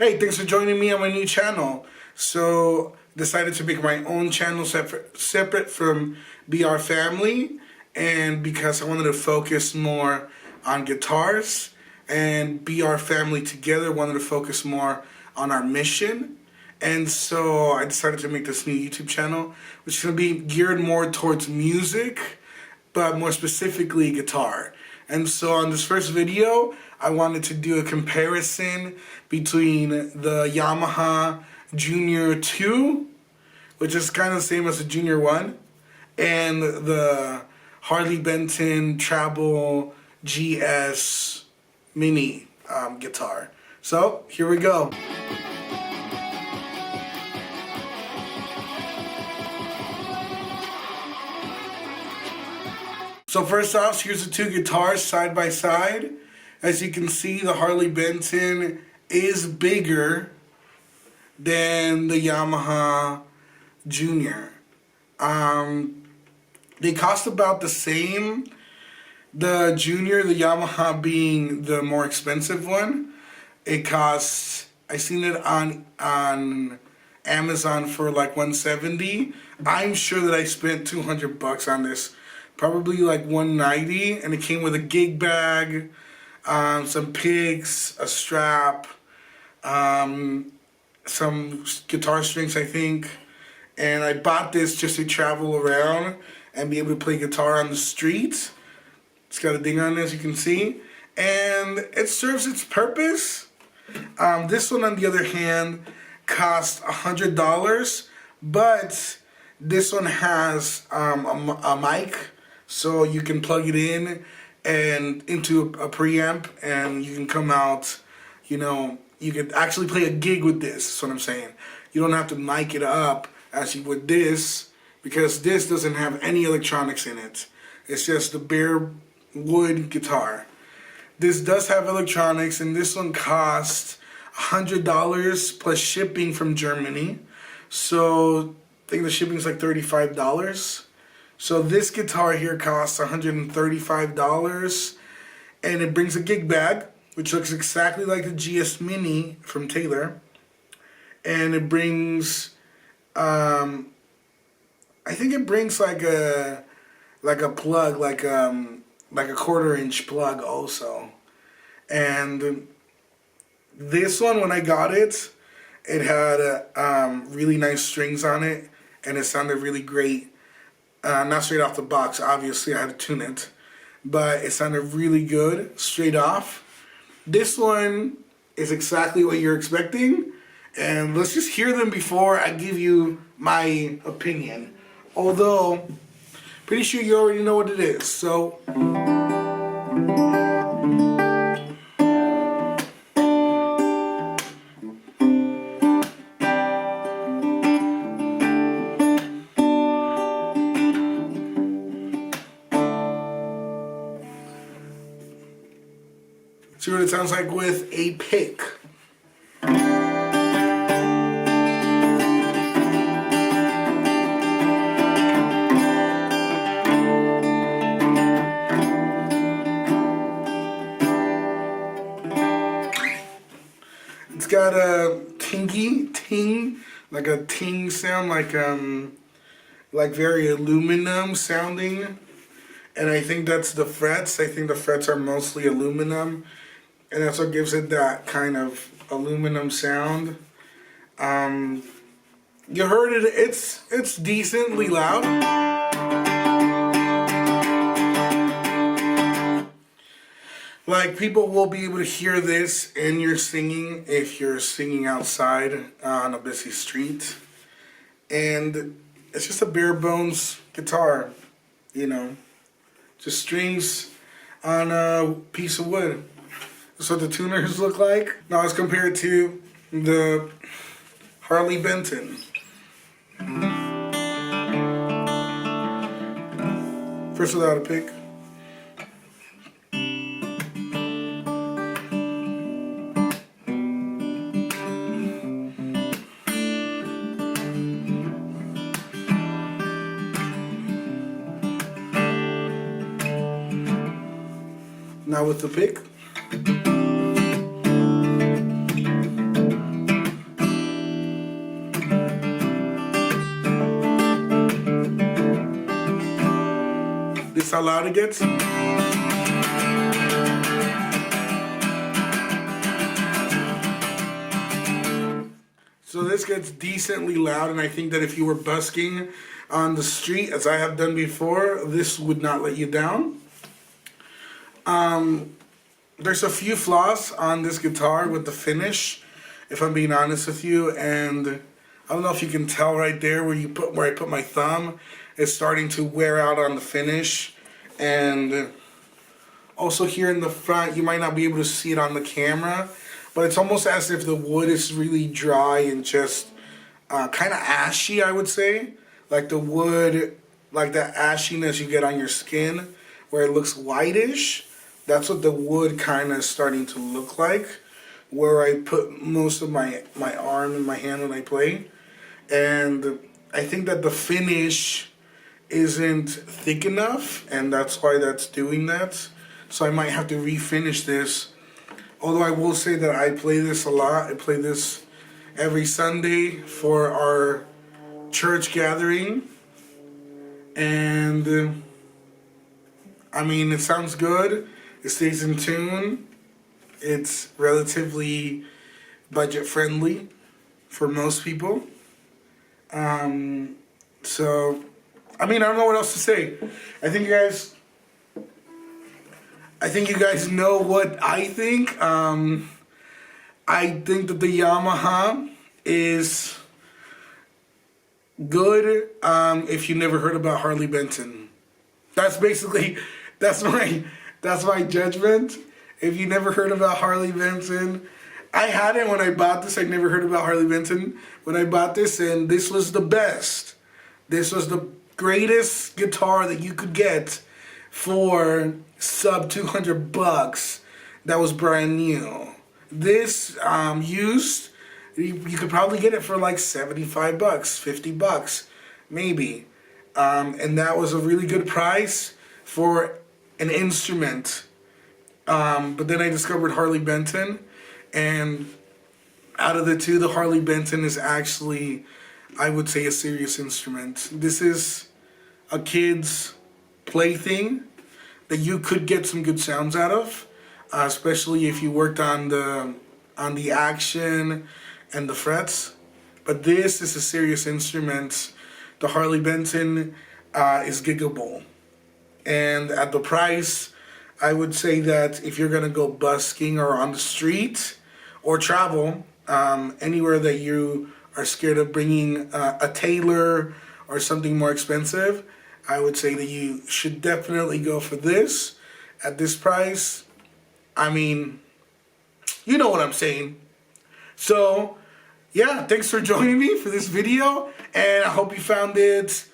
Hey, thanks for joining me on my new channel. So, decided to make my own channel separate from BR Family, and because I wanted to focus more on guitars, and BR Family together wanted to focus more on our mission. And so I decided to make this new YouTube channel, which is going to be geared more towards music, but more specifically guitar. And so on this first video, I wanted to do a comparison between the Yamaha Junior 2, which is kind of the same as the Junior 1, and the Harley Benton Treble GS Mini guitar. So here we go. So first off, here's the two guitars side by side. As you can see, the Harley Benton is bigger than the Yamaha Junior. They cost about the same. The Junior, the Yamaha being the more expensive one, it costs, I seen it on Amazon for like $170. I'm sure that I spent $200 on this. Probably like $190, and it came with a gig bag, some picks, a strap, some guitar strings, I think. And I bought this just to travel around and be able to play guitar on the street. It's got a ding on it, as you can see, and it serves its purpose. This one, on the other hand, cost $100, but this one has a mic. So you can plug it in and into a preamp, and you can come out, you could actually play a gig with this. That's what I'm saying. You don't have to mic it up as you would this, because this doesn't have any electronics in it. It's just the bare wood guitar. This does have electronics, and this one costs $100 plus shipping from Germany. So I think the shipping is like $35. So this guitar here costs $135, and it brings a gig bag, which looks exactly like the GS Mini from Taylor. And it brings, I think it brings like a plug, like a 1/4-inch plug also. And this one, when I got it, it had really nice strings on it, and it sounded really great. Not straight off the box, obviously I had to tune it, but it sounded really good straight off. This one is exactly what you're expecting, and let's just hear them before I give you my opinion. Although, pretty sure you already know what it is, so. See what it sounds like with a pick. It's got a ting, like a ting sound, like very aluminum sounding. And I think that's the frets. I think the frets are mostly aluminum. And that's what gives it that kind of aluminum sound. You heard it, it's decently loud. Like, people will be able to hear this in your singing if you're singing outside on a busy street. And it's just a bare bones guitar, just strings on a piece of wood. That's what the tuners look like. Now as compared to the Harley Benton. First without a pick. Now with the pick. Notice how loud it gets? So this gets decently loud, and I think that if you were busking on the street, as I have done before, this would not let you down. There's a few flaws on this guitar with the finish, if I'm being honest with you, and I don't know if you can tell right there where I put my thumb. It's starting to wear out on the finish, and also here in the front, you might not be able to see it on the camera, but it's almost as if the wood is really dry and just kind of ashy, I would say. Like the wood, like that ashiness you get on your skin, where it looks whitish. That's what the wood kind of starting to look like, where I put most of my arm and my hand when I play. And I think that the finish isn't thick enough, and that's why that's doing that. So I might have to refinish this. Although I will say that I play this a lot. I play this every Sunday for our church gathering. And I mean, it sounds good. It stays in tune. It's relatively budget friendly for most people. So, I mean, I don't know what else to say. I think you guys know what I think. I think that the Yamaha is good if you never heard about Harley Benton. That's my judgment. If you never heard about Harley Benton, I hadn't when I bought this. I never heard about Harley Benton when I bought this, and this was the best. This was the greatest guitar that you could get for sub $200 that was brand new. This used, you could probably get it for like $75, $50, maybe. And that was a really good price for an instrument. But then I discovered Harley Benton, and out of the two, the Harley Benton is actually, I would say, a serious instrument. This is a kid's plaything that you could get some good sounds out of, especially if you worked on the action and the frets. But this is a serious instrument. The Harley Benton is giggable, and at the price, I would say that if you're gonna go busking or on the street or travel anywhere that you are scared of bringing a tailor or something more expensive, I would say that you should definitely go for this at this price. I mean, you know what I'm saying. So, yeah, thanks for joining me for this video, and I hope you found it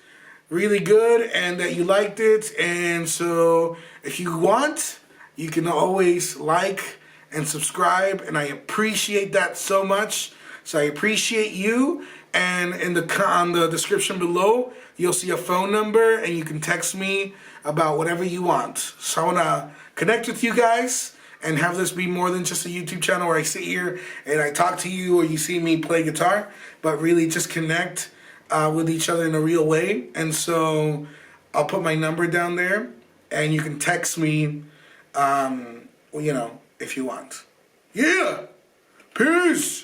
really good and that you liked it. And so if you want, you can always like and subscribe, and I appreciate that so much. So I appreciate you. And on the description below, you'll see a phone number, and you can text me about whatever you want. So I want to connect with you guys and have this be more than just a YouTube channel where I sit here and I talk to you or you see me play guitar, but really just connect with each other in a real way. And so I'll put my number down there, and you can text me, if you want. Yeah! Peace!